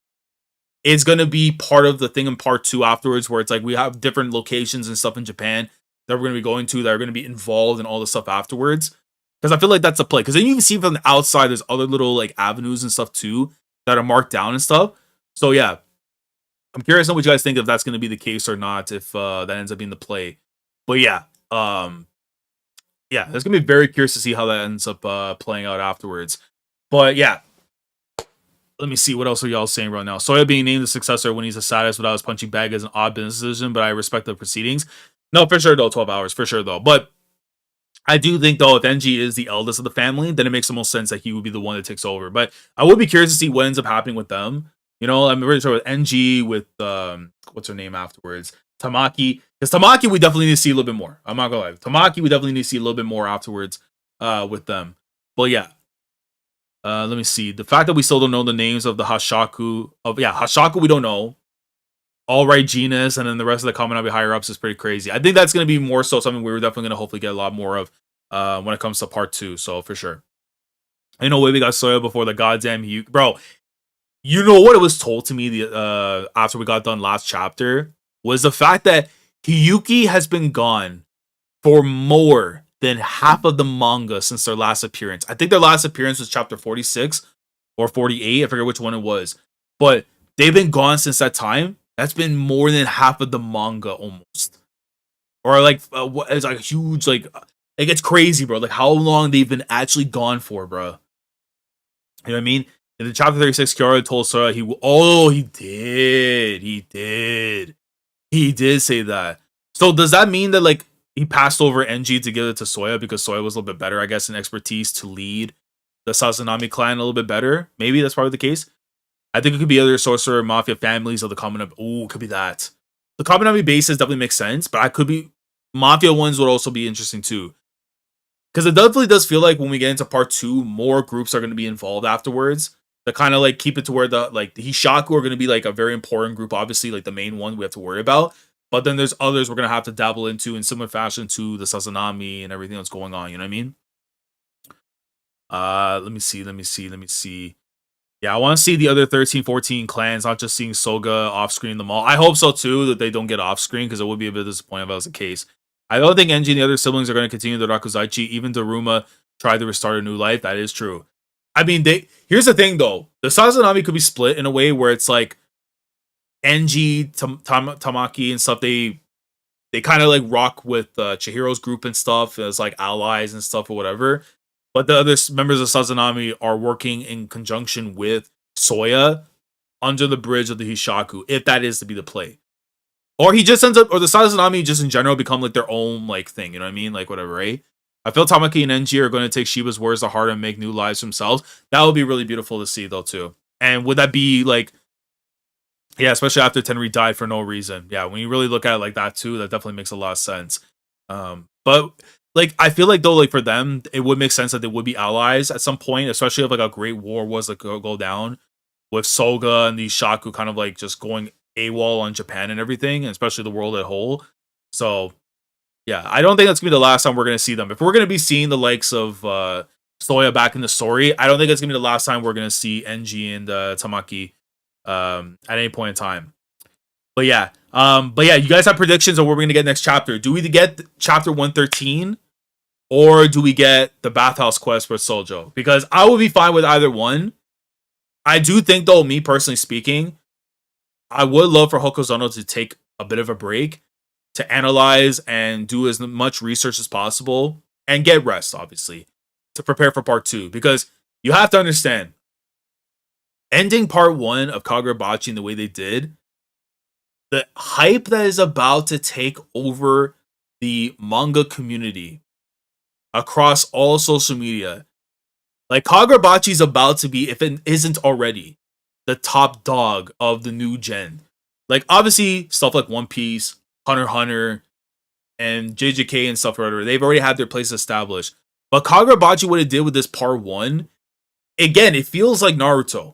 is going to be part of the thing in part 2 afterwards, where it's like we have different locations and stuff in Japan that we're going to be going to that are going to be involved in all the stuff afterwards? Because I feel like that's a play. Because then you can see from the outside, there's other little like avenues and stuff too that are marked down and stuff. So yeah, I'm curious on what you guys think, if that's going to be the case or not, if that ends up being the play. But yeah, yeah, it's going to be very curious to see how that ends up playing out afterwards. But yeah, let me see, what else are y'all saying right now? Soya being named the successor when he's the saddest without his punching bag is an odd business decision, but I respect the proceedings. No, for sure though, 12 hours, for sure though. But I do think though, if NG is the eldest of the family, then it makes the most sense that he would be the one that takes over. But I would be curious to see what ends up happening with them. You know, I'm really sure with NG, with what's her name afterwards? Tamaki. Because Tamaki we definitely need to see a little bit more. I'm not gonna lie. Tamaki we definitely need to see a little bit more afterwards with them. But yeah. Let me see. The fact that we still don't know the names of the Hashaku Hashaku we don't know. All right genus, and then the rest of the Kaminabi higher ups is pretty crazy. I think that's going to be more so something we're definitely going to hopefully get a lot more of when it comes to part 2. So for sure. I know we got Soya before the goddamn bro. You know what it was told to me after we got done last chapter was the fact that Hiyuki has been gone for more than half of the manga since their last appearance. I think their last appearance was chapter 46 or 48. I forget which one it was. But they've been gone since that time. That's been more than half of the manga almost. Or like, it's like huge, like, it gets crazy, bro. Like how long they've been actually gone for, bro. You know what I mean? In the chapter 36, Kiara told Soya he did say that. So does that mean that like he passed over NG to give it to Soya because Soya was a little bit better, I guess, in expertise to lead the Sazanami clan a little bit better? Maybe that's probably the case. I think it could be other sorcerer mafia families of the Kaminabi. Oh, it could be that. The Kaminabi bases definitely makes sense, but I could be mafia ones would also be interesting too. because it definitely does feel like when we get into part 2, more groups are going to be involved afterwards to kind of like keep it to where the Hishaku are going to be like a very important group, obviously like the main one we have to worry about. But then there's others we're going to have to dabble into in similar fashion to the Sazanami and everything that's going on. You know what I mean? Let me see. Yeah, I want to see the other 13, 14 clans, not just seeing Soga off screen them all. I hope so too, that they don't get off screen, because it would be a bit disappointing if that was the case. I don't think Enji and the other siblings are going to continue the Rakuzaichi. Even Daruma tried to restart a new life. That is true. I mean, here's the thing though. The Sazanami could be split in a way where it's like Enji, Tamaki and stuff, they kind of like rock with Chihiro's group and stuff as like allies and stuff or whatever. But the other members of Sazanami are working in conjunction with Soya under the bridge of the Hishaku, if that is to be the play. Or he just ends up, or the Sazanami just in general become like their own like thing, you know what I mean? Like whatever, right? I feel Tamaki and Enji are going to take Shiba's words to heart and make new lives themselves. That would be really beautiful to see though too. And would that be like, yeah, especially after Tenri died for no reason. Yeah, when you really look at it like that too, that definitely makes a lot of sense. But like I feel like though, like for them, it would make sense that they would be allies at some point, especially if like a great war was like go down with Soga and these Shaku kind of like just going AWOL on Japan and everything, and especially the world at whole. So yeah, I don't think that's gonna be the last time we're gonna see them. If we're gonna be seeing the likes of Soya back in the story, I don't think it's gonna be the last time we're gonna see Enji and Tamaki at any point in time. But yeah, you guys have predictions on what we're gonna get next chapter. Do we get chapter 113? Or do we get the bathhouse quest for Sojo? Because I would be fine with either one. I do think, though, me personally speaking, I would love for Hokazono to take a bit of a break to analyze and do as much research as possible and get rest, obviously, to prepare for part 2. Because you have to understand, ending part 1 of Kagurabachi in the way they did, the hype that is about to take over the manga community across all social media. Like Kagurabachi is about to be, if it isn't already, the top dog of the new gen. Like obviously stuff like One Piece, Hunter x Hunter, and JJK and stuff or whatever, they've already had their place established. But Kagurabachi, what it did with this part 1, again, it feels like Naruto.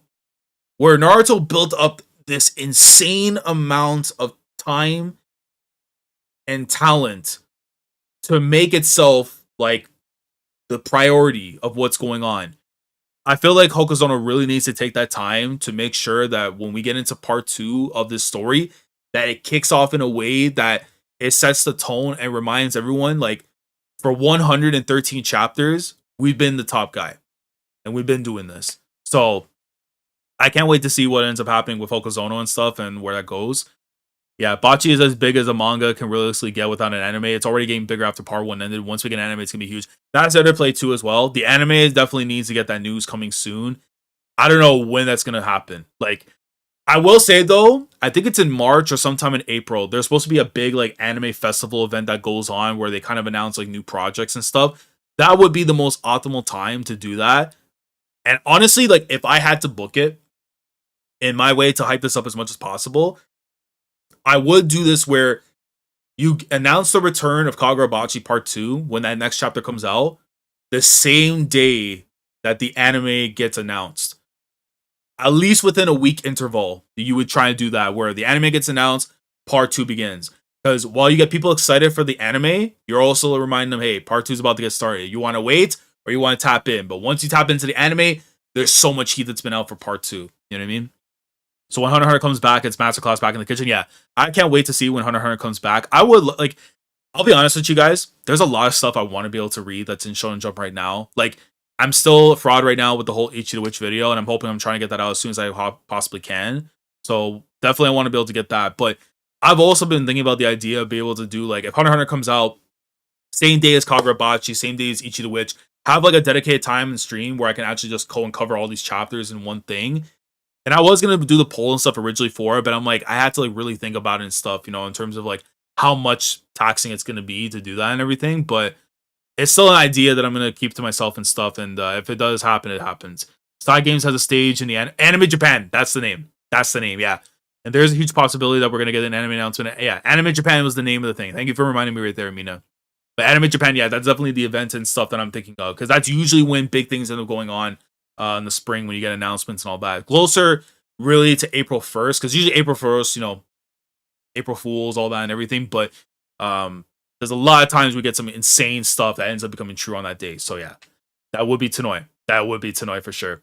Where Naruto built up this insane amount of time and talent to make itself like the priority of what's going on. I feel like Hokazono really needs to take that time to make sure that when we get into part 2 of this story, that it kicks off in a way that it sets the tone and reminds everyone, like, for 113 chapters, we've been the top guy. And we've been doing this. So, I can't wait to see what ends up happening with Hokazono and stuff and where that goes. Yeah, Bachi is as big as a manga can realistically get without an anime. It's already getting bigger after part 1 ended. Once we get an anime, it's going to be huge. That's the other play too as well. The anime definitely needs to get that news coming soon. I don't know when that's going to happen. Like, I will say though, I think it's in March or sometime in April. There's supposed to be a big like anime festival event that goes on where they kind of announce like new projects and stuff. That would be the most optimal time to do that. And honestly, like if I had to book it in my way to hype this up as much as possible, I would do this where you announce the return of Kagurabachi Part 2 when that next chapter comes out, the same day that the anime gets announced. At least within a week interval, you would try and do that, where the anime gets announced, Part 2 begins. Because while you get people excited for the anime, you're also reminding them, hey, Part 2 is about to get started. You want to wait or you want to tap in. But once you tap into the anime, there's so much heat that's been out for Part 2. You know what I mean? So when Hunter x Hunter comes back, it's Masterclass back in the kitchen. Yeah, I can't wait to see when Hunter x Hunter comes back. I would, like, I'll be honest with you guys. There's a lot of stuff I want to be able to read that's in Shonen Jump right now. Like, I'm still a fraud right now with the whole Ichi the Witch video, and I'm hoping I'm trying to get that out as soon as I possibly can. So definitely I want to be able to get that. But I've also been thinking about the idea of being able to do, like, if Hunter x Hunter comes out, same day as Kagurabachi, same day as Ichi the Witch, have, like, a dedicated time and stream where I can actually just go and cover all these chapters in one thing. And I was going to do the poll and stuff originally for it, but I'm like, I had to like really think about it and stuff, you know, in terms of like how much taxing it's going to be to do that and everything. But it's still an idea that I'm going to keep to myself and stuff. And if it does happen, it happens. Side Games has a stage in the Anime Japan. That's the name. That's the name. Yeah. And there's a huge possibility that we're going to get an anime announcement. Yeah. Anime Japan was the name of the thing. Thank you for reminding me right there, Mina. But Anime Japan, yeah, that's definitely the events and stuff that I'm thinking of, because that's usually when big things end up going on in the spring when you get announcements and all that. Closer really to April 1st, because usually April 1st, April Fools, all that and everything. But there's a lot of times we get some insane stuff that ends up becoming true on that day. So yeah, that would be Tanoi. That would be Tanoi for sure.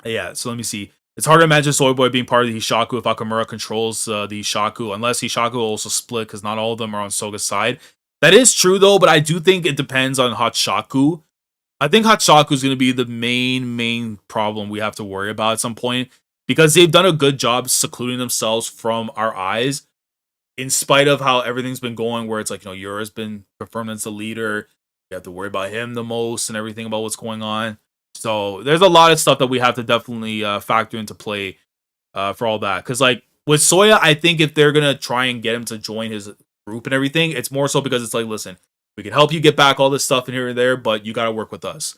Yeah, so let me see. It's hard to imagine Soy Boy being part of the Hishaku if Akamura controls the Hishaku, unless Hishaku will also split, because not all of them are on Soga's side. That is true, though, but I do think it depends on Hatshaku. I think Hatshaku is going to be the main problem we have to worry about at some point, because they've done a good job secluding themselves from our eyes, in spite of how everything's been going, where it's like, Yura's been confirmed as the leader. You have to worry about him the most and everything about what's going on. So there's a lot of stuff that we have to definitely factor into play for all that. Because like with Soya, I think if they're going to try and get him to join his group and everything, it's more so because it's like, listen, we can help you get back all this stuff in here and there, but you got to work with us.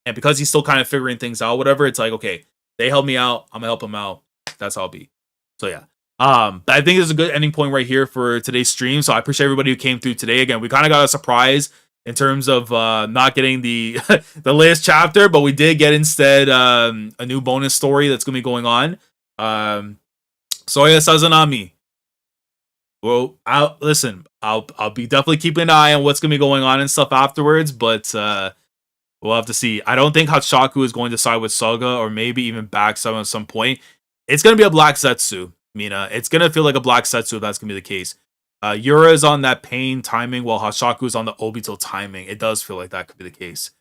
And because he's still kind of figuring things out, whatever, it's like, okay, they help me out, I'm going to help him out. That's how it'll be. So yeah. But I think it's a good ending point right here for today's stream. So I appreciate everybody who came through today. Again, we kind of got a surprise in terms of not getting the the latest chapter, but we did get instead a new bonus story that's gonna be going on. Soya Sazanami. Well, I'll be definitely keeping an eye on what's gonna be going on and stuff afterwards, but we'll have to see. I don't think Hatshaku is going to side with Soga, or maybe even back some at some point. It's gonna be a Black Setsu, Mina. It's gonna feel like a Black Setsu if that's gonna be the case. Yura is on that pain timing, while Hatshaku is on the Obito timing. It does feel like that could be the case.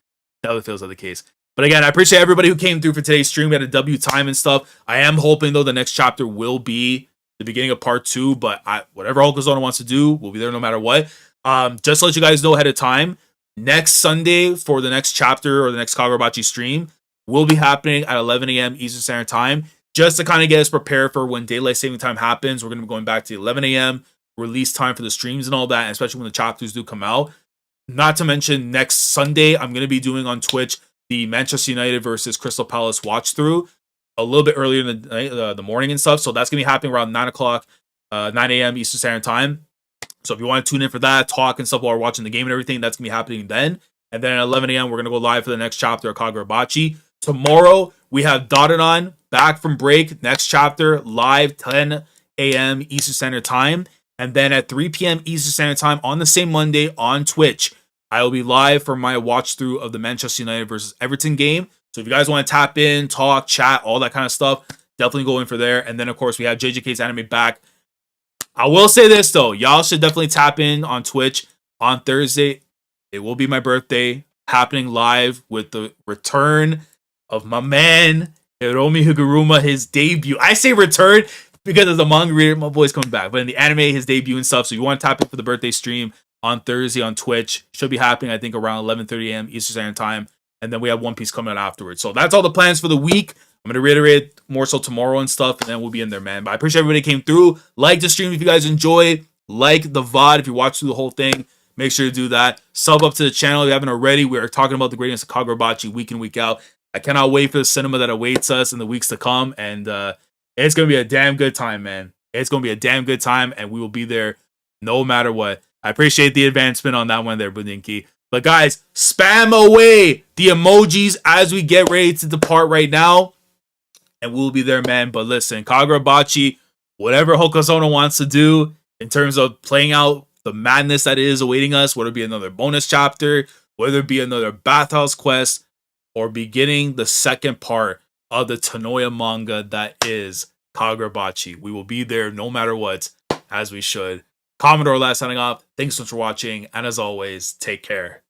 That feels like the case. But again, I appreciate everybody who came through for today's stream. We had a W time and stuff. I am hoping, though, the next chapter will be the beginning of part 2. But whatever Hokazono wants to do, we'll be there no matter what. Just to let you guys know ahead of time, next Sunday for the next chapter or the next Kagurabachi stream will be happening at 11 a.m. Eastern Standard Time. Just to kind of get us prepared for when daylight saving time happens. We're going to be going back to 11 a.m. release time for the streams and all that, and especially when the chapters do come out. Not to mention, next Sunday, I'm going to be doing on Twitch the Manchester United versus Crystal Palace watch through a little bit earlier in the morning and stuff. So that's going to be happening around 9 o'clock, 9 a.m. Eastern Standard Time. So if you want to tune in for that, talk and stuff while we're watching the game and everything, that's going to be happening then. And then at 11 a.m., we're going to go live for the next chapter of Kagurabachi. Tomorrow, we have Dadadan back from break. Next chapter, live 10 a.m. Eastern Standard Time. And then at 3 p.m. Eastern Standard Time on the same Monday on Twitch, I will be live for my watch through of the Manchester United versus Everton game. So if you guys want to tap in, talk, chat, all that kind of stuff, definitely go in for there. And then, of course, we have JJK's Anime back. I will say this, though. Y'all should definitely tap in on Twitch on Thursday. It will be my birthday, happening live with the return of my man, Hiromi Higuruma, his debut. I say return because as a manga reader, my boy's coming back. But in the anime, his debut and stuff. So you want to tap in for the birthday stream on Thursday on Twitch. Should be happening, I think, around 11:30 a.m. Eastern Standard Time. And then we have One Piece coming out afterwards. So that's all the plans for the week. I'm going to reiterate more so tomorrow and stuff. And then we'll be in there, man. But I appreciate everybody came through. Like the stream if you guys enjoy. Like the VOD if you watch through the whole thing. Make sure to do that. Sub up to the channel if you haven't already. We are talking about the greatness of Kagurabachi week in, week out. I cannot wait for the cinema that awaits us in the weeks to come. And it's going to be a damn good time, man. It's going to be a damn good time. And we will be there no matter what. I appreciate the advancement on that one there, Budinki. But guys, spam away the emojis as we get ready to depart right now. And we'll be there, man. But listen, Kagurabachi, whatever Hokazono wants to do in terms of playing out the madness that is awaiting us, whether it be another bonus chapter, whether it be another bathhouse quest, or beginning the second part of the Tanoya manga that is Kagurabachi. We will be there no matter what, as we should. Commodore last signing off. Thanks so much for watching, and as always, take care.